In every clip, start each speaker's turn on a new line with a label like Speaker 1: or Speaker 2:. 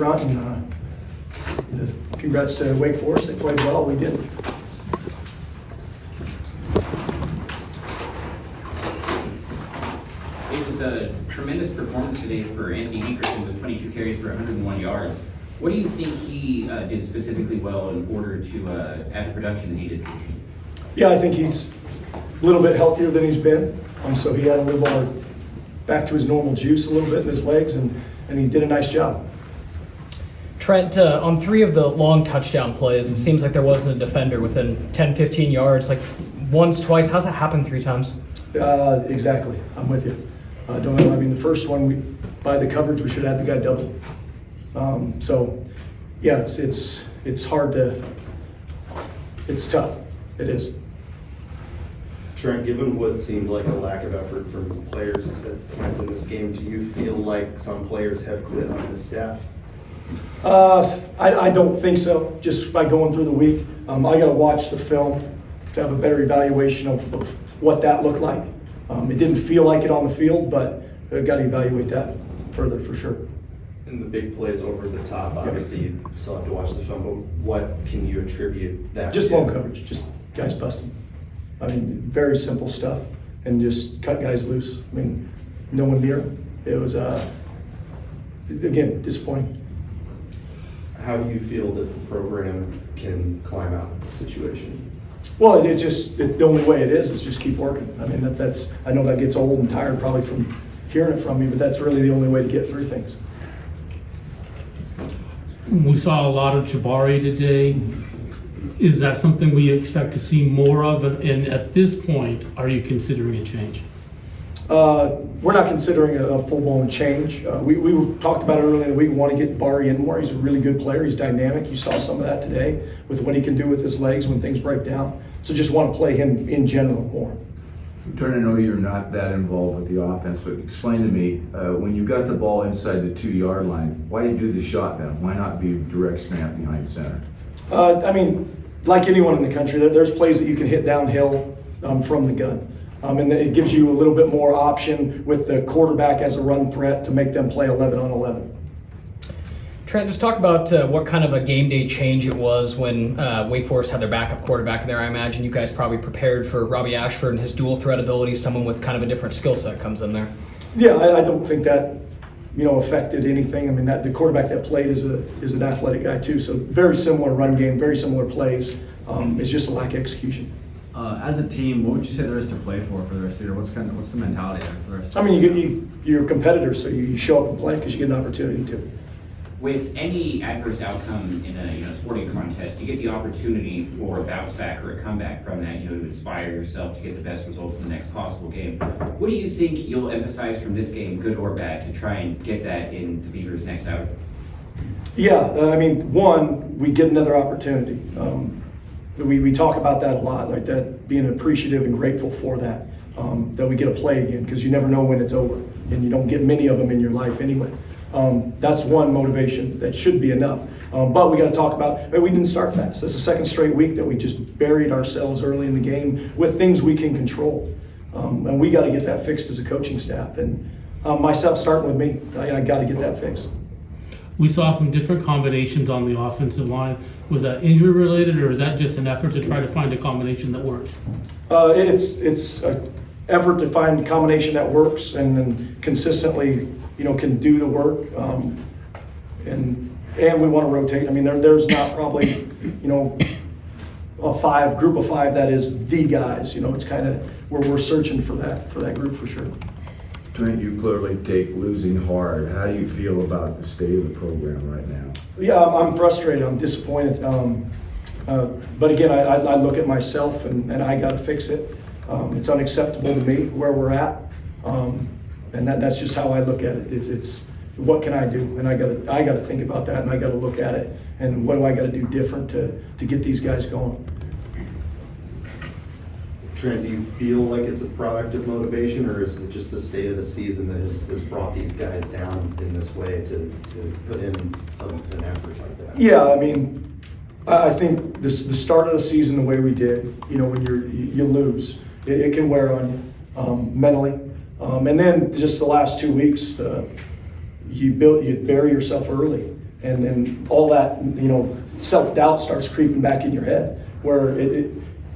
Speaker 1: front, and congrats to Wake Forest. They played well. We didn't.
Speaker 2: It was a tremendous performance today for Anthony Hankerson with 22 carries for 101 yards. What do you think he did specifically well in order to add the production that he did for the team?
Speaker 1: Yeah, I think he's a little bit healthier than he's been. So he had a little more back to his normal juice a little bit in his legs, and he did a nice job.
Speaker 3: Trent, on 3 of the long touchdown plays, it seems like there wasn't a defender within 10, 15 yards, like once, twice. How's that happen 3 times?
Speaker 1: Exactly. I'm with you. Don't know. I mean, the first one, by the coverage, we should have had the guy double. So, yeah, it's hard to, it's tough. It is.
Speaker 4: Trent, given what seemed like a lack of effort from players at points in this game, do you feel like some players have quit on this staff?
Speaker 1: I don't think so, just by going through the week. I got to watch the film to have a better evaluation of what that looked like. It didn't feel like it on the field, but I've got to evaluate that further for sure.
Speaker 4: And the big plays over the top, obviously you still have to watch the film, but what can you attribute that
Speaker 1: Just
Speaker 4: to?
Speaker 1: blown coverage, just guys busting. I mean, very simple stuff, and just cut guys loose. I mean, no one near them. It was, again, disappointing.
Speaker 4: How do you feel that the program can climb out of the situation?
Speaker 1: Well, it's just the only way it is just keep working. I mean, that's I know that gets old and tired probably from hearing it from me, but that's really the only way to get through things.
Speaker 5: We saw a lot of Jabari today. Is that something we expect to see more of? And at this point, are you considering a change?
Speaker 1: We're not considering a full-blown change. We talked about it earlier in the week. We want to get Bari in more. He's a really good player. He's dynamic. You saw some of that today with what he can do with his legs when things break down. So just want to play him in general more.
Speaker 6: Trent, I know you're not that involved with the offense, but explain to me, when you got the ball inside the 2-yard line, why did you do the shotgun? Why not be direct snap behind center?
Speaker 1: I mean, like anyone in the country, there's plays that you can hit downhill from the gun. And it gives you a little bit more option with the quarterback as a run threat to make them play 11 on 11.
Speaker 3: Trent, just talk about what kind of a game day change it was when Wake Forest had their backup quarterback there. I imagine you guys probably prepared for Robbie Ashford and his dual threat ability. Someone with kind of a different skill set comes in there.
Speaker 1: Yeah, I don't think that affected anything. I mean, that the quarterback that played is an athletic guy too. So very similar run game, very similar plays. It's just a lack of execution.
Speaker 7: As a team, what would you say there is to play for the rest of the year? What's the mentality there for the rest?
Speaker 1: I mean, you're a competitor, so you show up and play because you get an opportunity to.
Speaker 2: With any adverse outcome in a sporting contest, you get the opportunity for a bounce back or a comeback from that, to inspire yourself to get the best results in the next possible game. What do you think you'll emphasize from this game, good or bad, to try and get that in the Beavers' next outing?
Speaker 1: Yeah, I mean, one, we get another opportunity. We talk about that a lot, like that, being appreciative and grateful for that, that we get to play again, because you never know when it's over, and you don't get many of them in your life anyway. That's one motivation that should be enough. But we got to talk about, we didn't start fast. That's the second straight week that we just buried ourselves early in the game with things we can control. And we got to get that fixed as a coaching staff. And myself, starting with me, I got to get that fixed.
Speaker 5: We saw some different combinations on the offensive line. Was that injury related, or is that just an effort to try to find a combination that works?
Speaker 1: It's an effort to find a combination that works and then consistently, can do the work. And we want to rotate. I mean, there's not probably, a group of five that is the guys. It's kind of where we're searching for that group for sure.
Speaker 6: Trent, you clearly take losing hard. How do you feel about the state of the program right now?
Speaker 1: Yeah, I'm frustrated. I'm disappointed. But again, I look at myself and I got to fix it. It's unacceptable to me where we're at. And that's just how I look at it. It's what can I do? And I got to think about that, and I got to look at it. And what do I got to do different to get these guys going?
Speaker 4: Trent, do you feel like it's a product of motivation, or is it just the state of the season that has brought these guys down in this way to put in an effort like that? Yeah,
Speaker 1: I mean, I think the start of the season the way we did, when you lose, it can wear on you mentally. And then just the last 2 weeks, you bury yourself early, And all that, self-doubt starts creeping back in your head, where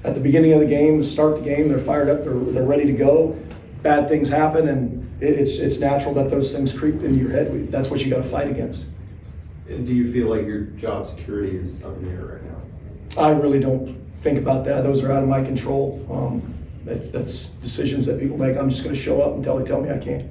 Speaker 1: at the beginning of the game, to start the game, they're fired up, they're ready to go, bad things happen, and it's natural that those things creep into your head. That's what you got to fight against.
Speaker 4: And do you feel like your job security is up in the air right now?
Speaker 1: I really don't think about that. Those are out of my control. That's decisions that people make. I'm just going to show up until they tell me I can't.